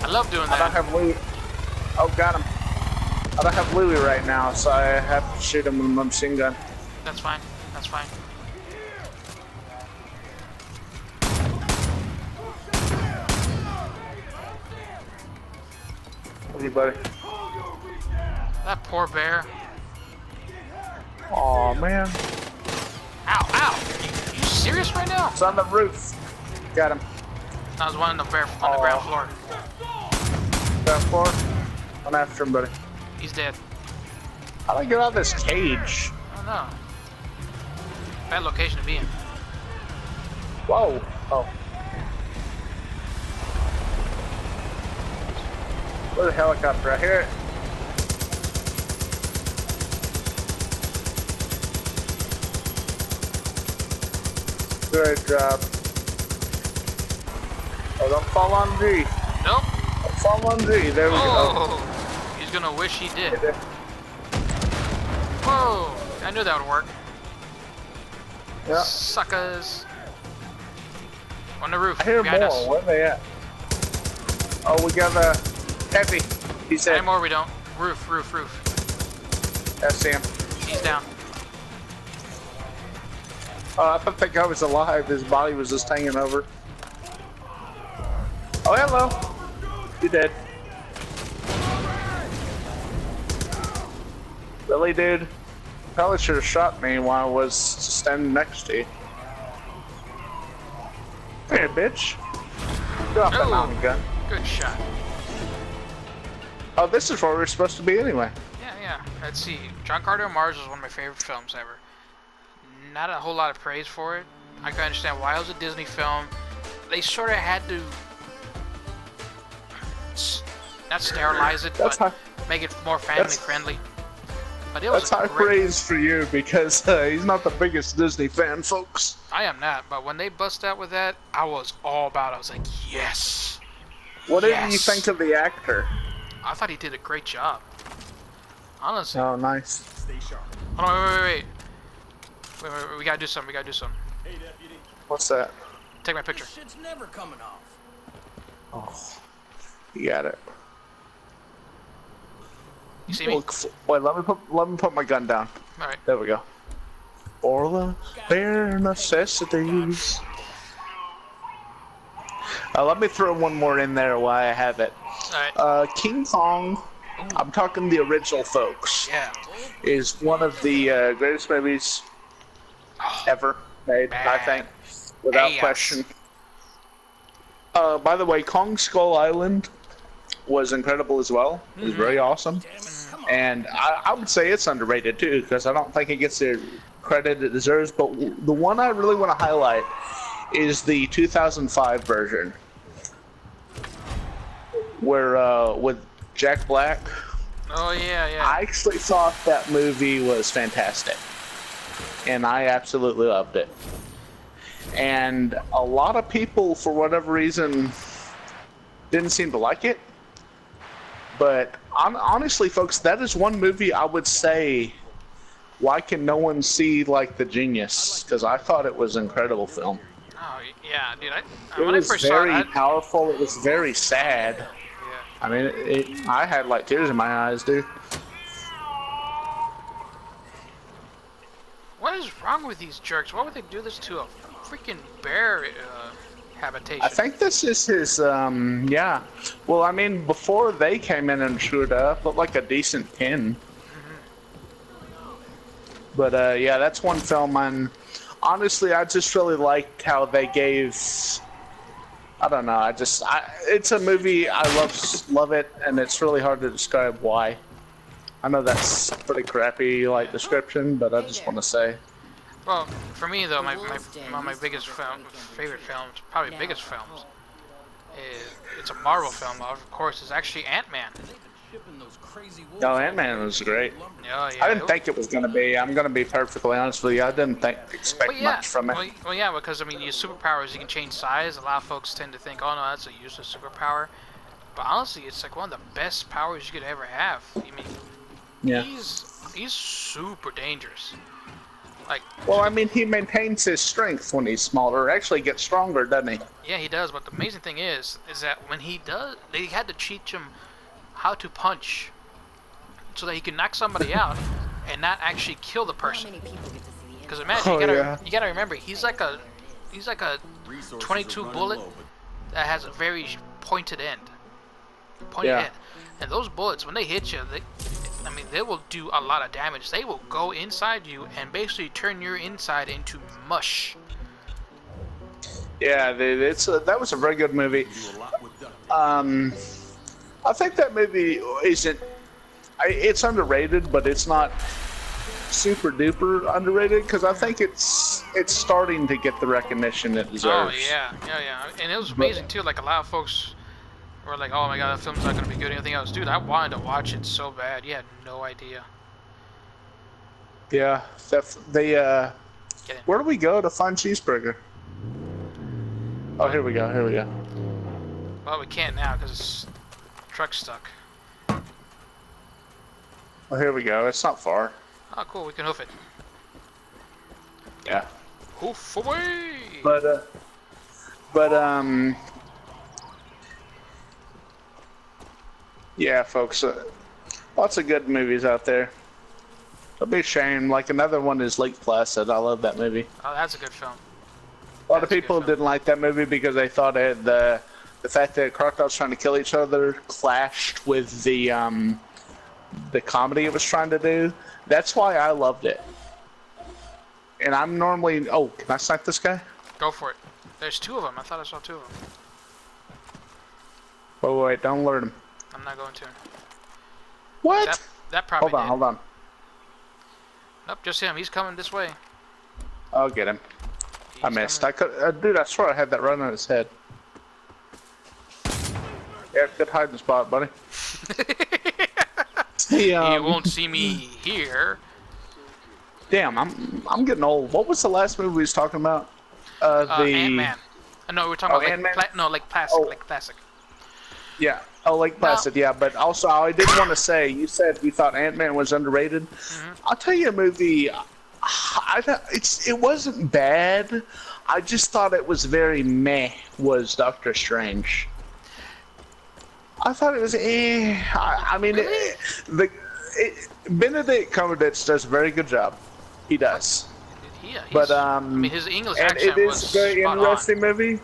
I love doing I don't that. have Louis. Oh, got him. I don't have Louis right now, so I have to shoot him with a machine gun. That's fine. That's fine. Anybody? That poor bear. Aw, man. Ow, ow! You serious right now? It's on the roof. Got him. I was one on the ground floor. Ground floor. I'm after him, buddy. He's dead. How do I get out of this cage? I don't know. Bad location to be in. Whoa. Oh. Where's the helicopter? I hear it. Good job. Oh, don't fall on G. Nope. Don't fall on G. There we go. Oh, he's gonna wish he did. Okay. Whoa! I knew that would work. Yeah. Suckers. On the roof. I hear behind more. us. Where are they at? Oh, we got a heavy. He's dead. Anymore we don't. Roof. I see him. He's down. Oh, I thought that guy was alive. His body was just hanging over. Oh, hello. You dead. Really, dude? Probably should have shot me while I was standing next to you. Hey, bitch. Get off that Oh. mountain gun. Good shot. Oh, this is where we're supposed to be anyway. Yeah. Let's see. John Carter of Mars was one of my favorite films ever. Not a whole lot of praise for it. I can understand why it was a Disney film. They sort of had to not sterilize it, That's but high- make it more family that's- friendly. But it was That's a high great. praise for you because he's not the biggest Disney fan, folks. I am not, but when they bust out with that, I was all about it. I was like, yes. What did you Yes. think of the actor? I thought he did a great job. Honestly. Oh, nice. Hold on, wait. Wait, we gotta do something. What's that? Take my picture. This shit's never coming off. Oh, you got it. You see me? Wait, let me put my gun down. Alright. There we go. For the bare necessities. Let me throw one more in there while I have it. Alright. King Kong, I'm talking the original, folks, Yeah. is one of the greatest movies ever made, I think, without question. By the way, Kong Skull Island was incredible as well. It was very awesome. And I would say it's underrated too, because I don't think it gets the credit it deserves. But the one I really want to highlight is the 2005 version, where with Jack Black. Oh yeah, yeah. I actually thought that movie was fantastic, and I absolutely loved it. And a lot of people, for whatever reason, didn't seem to like it. But honestly, folks, that is one movie I would say, why can no one see like The Genius? Because I thought it was an incredible film. Oh yeah, dude. It When I was first very saw it, powerful. It was very sad. yeah. I mean, I had like tears in my eyes, dude. What is wrong with these jerks? Why would they do this to a freaking bear habitation? I think this is his, yeah. Well, I mean, before they came in and screwed up, looked like a decent pin. But, yeah, that's one film honestly, I just really liked how they gave, I don't know, it's a movie, I love it, and it's really hard to describe why. I know that's pretty crappy, like, description, but I just want to say. Well, for me though, one of my biggest favorite films, probably biggest films, it's a Marvel film, of course, is actually Ant-Man. No, Ant-Man was great. Oh, yeah, I didn't think it was going to be. I'm going to be perfectly honest with you. I didn't expect much from it. Well, yeah, because I mean, your superpowers, you can change size. A lot of folks tend to think, oh no, that's a useless superpower. But honestly, it's like one of the best powers you could ever have. I mean, yeah. He's super dangerous. Like. Well, I mean, he maintains his strength when he's smaller. Actually, gets stronger, doesn't he? Yeah, he does. But the amazing thing is that when he does, they had to teach him how to punch, so that he can knock somebody out and not actually kill the person. Because imagine, you gotta remember, he's like a 22 bullet that has a very pointed end. And those bullets, when they hit you, they will do a lot of damage. They will go inside you and basically turn your inside into mush. Yeah, that was a very good movie. I think that movie isn't. It's underrated, but it's not super duper underrated, because I think it's starting to get the recognition it deserves. Oh yeah, and it was amazing too. Like a lot of folks were like, "Oh my god, that film's not gonna be good." Anything else, dude? I wanted to watch it so bad. You had no idea. Yeah, where do we go to find cheeseburger? Oh, here we go. Here we go. Well, we can't now because truck's stuck. Oh, here we go. It's not far. Oh, cool. We can hoof it. Yeah. Hoof away! But yeah, folks, lots of good movies out there. It'll be a shame. Like, another one is Lake Placid. I love that movie. Oh, that's a good film. A lot of people didn't like that movie because they thought the fact that crocodiles trying to kill each other clashed with the comedy it was trying to do. That's why I loved it. And I'm normally... Oh, can I snipe this guy? Go for it. There's two of them. I thought I saw two of them. Oh, wait, don't alert him. I'm not going to. What? That probably Hold on. Nope, just him. He's coming this way. I'll get him. I missed. I could, dude, I swear I had that right on his head. Yeah, good hiding spot, buddy. He won't see me here. Damn, I'm getting old. What was the last movie we was talking about? Ant-Man. No, we're talking about Ant-Man? Lake Placid. Lake Placid. Yeah. Oh, Lake Placid. Yeah, but also I did want to say, you said you thought Ant-Man was underrated. I'll tell you a movie. It wasn't bad. I just thought it was very meh. Was Doctor Strange? I thought it was I mean, really? Benedict Cumberbatch does a very good job. He does. Yeah, but I mean, his English and accent it was is a very spot interesting movie.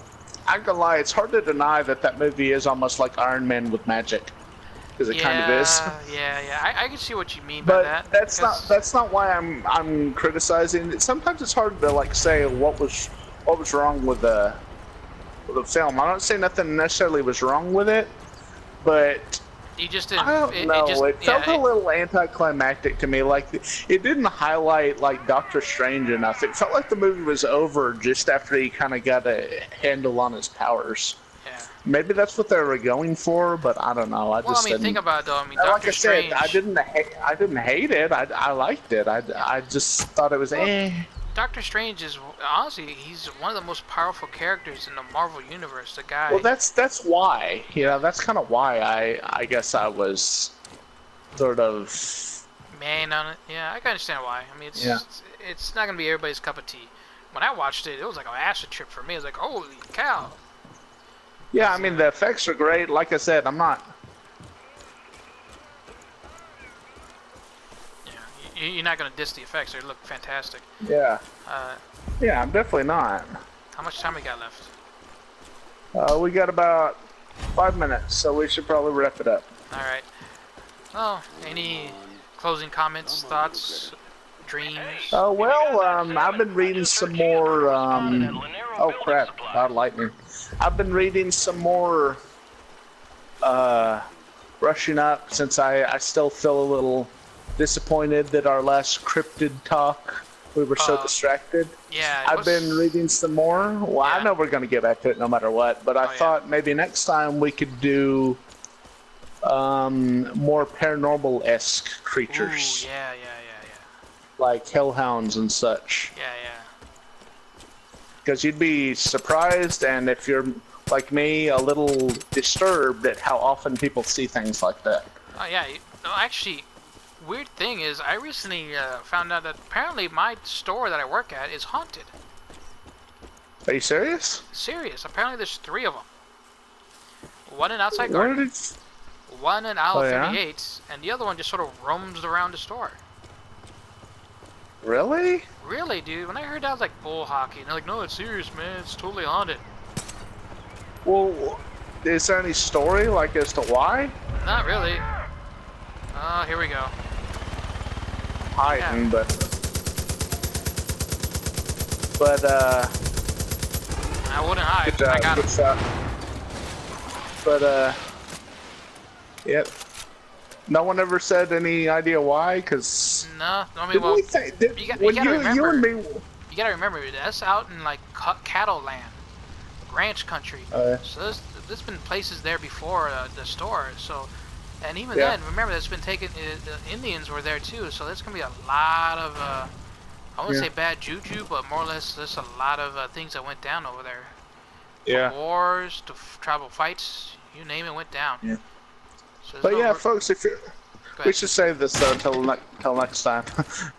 I'm gonna lie, it's hard to deny that movie is almost like Iron Man with magic, because it kind of is. Yeah. I can see what you mean by But that. that's not why I'm criticizing. Sometimes it's hard to like say what was wrong with the film. I'm not saying nothing necessarily was wrong with it, but you just didn't. I don't know. It felt a little anticlimactic to me. Like it didn't highlight like Doctor Strange enough. It felt like the movie was over just after he kind of got a handle on his powers. Yeah. Maybe that's what they were going for, but I don't know. I didn't. Think about it though. I mean, Like Doctor I Strange. said, I didn't hate it. I liked it. I just thought it was Doctor Strange is honestly he's one of the most powerful characters in the Marvel universe. The guy. Well, that's why. That's kind of why I guess I was sort of Man on it. Yeah, I can understand why. I mean, it's not gonna be everybody's cup of tea. When I watched it, it was like an acid trip for me. It was like, holy cow. Yeah, I mean the effects are great. Like I said, I'm not. Yeah, you're not gonna diss the effects. They look fantastic. Yeah. Yeah, I'm definitely not. How much time we got left? We got about 5 minutes, so we should probably wrap it up. All right. Well, any closing comments, thoughts, dreams? Well, I've been reading some more. Oh crap! God, lightning. I've been reading some more. Brushing up since I still feel a little disappointed that our last cryptid talk we were so distracted. Yeah. I've been reading some more. Well, Yeah. I know we're going to get back to it no matter what, but I thought maybe next time we could do more paranormal-esque creatures. Ooh, yeah. Like hellhounds and such. Yeah. Because you'd be surprised, and if you're like me, a little disturbed at how often people see things like that. Oh yeah. No, actually, weird thing is, I recently found out that apparently my store that I work at is haunted. Are you serious? Serious. Apparently there's 3 of them. One in Outside Garden, one in Aisle 38, and the other one just sort of roams around the store. Really? Really, dude? When I heard that, I was like, bull hockey. And they're like, no, it's serious, man. It's totally haunted. Well, is there any story, like, as to why? Not really. Oh, here we go. Hiding, but I wouldn't hide. good job, I got good him. shot. But yep. No one ever said any idea why, because No, I mean, well, you gotta you and me. You gotta remember, that's out in like cattle land, ranch country. So there's been places there before the store. So, and even then, remember that's been taken. The Indians were there too. So there's gonna be a lot of I wouldn't say bad juju, but more or less there's a lot of things that went down over there. From wars to tribal fights, you name it, went down. Yeah. So But yeah, folks, if you're, we should save this until next time.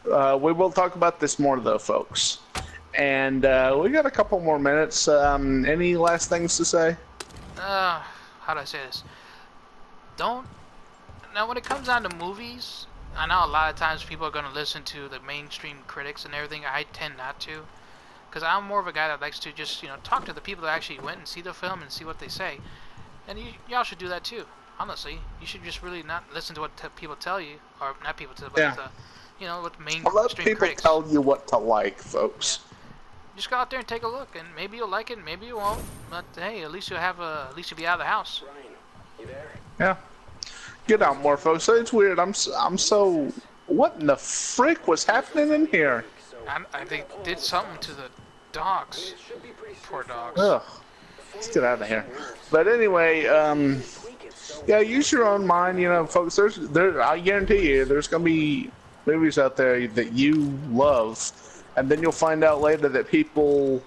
We will talk about this more though, folks. And we got a couple more minutes. Any last things to say? How do I say this? Now when it comes down to movies, I know a lot of times people are going to listen to the mainstream critics and everything. I tend not to, because I'm more of a guy that likes to just talk to the people that actually went and see the film and see what they say. And y'all should do that too. Honestly, you should just really not listen to what people tell you, or not people tell, but what the mainstream Let people critics tell you what to like, folks. Yeah. Just go out there and take a look, and maybe you'll like it, maybe you won't. But hey, at least you'll be out of the house. Yeah. Get out more, folks. It's weird. I'm so. What in the frick was happening in here? They did something to the dogs. Poor dogs. Ugh. Let's get out of here. But anyway, yeah, use your own mind, folks. I guarantee you, there's gonna be movies out there that you love, and then you'll find out later that people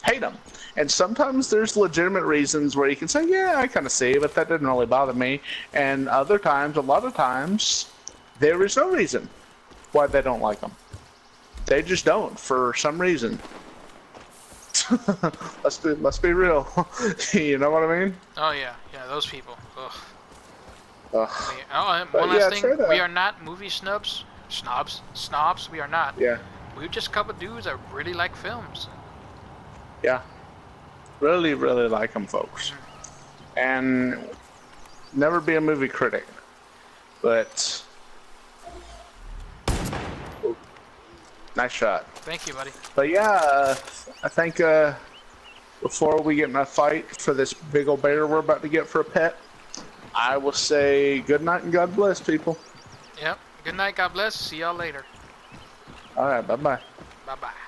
hate them. And sometimes there's legitimate reasons where you can say, yeah, I kind of see it, but that didn't really bother me. And other times, a lot of times, there is no reason why they don't like them. They just don't, for some reason. Let's be real. You know what I mean? Oh yeah, those people. Ugh. Ugh. One last thing. We are not movie snobs. Snobs. We are not. Yeah. we're just a couple dudes that really like films. Yeah. Really, really like them, folks. And never be a movie critic. But... Ooh, nice shot. Thank you, buddy. But yeah, I think before we get in a fight for this big old bear we're about to get for a pet, I will say good night and God bless, people. Yep. Good night. God bless. See y'all later. All right. Bye-bye. Bye-bye.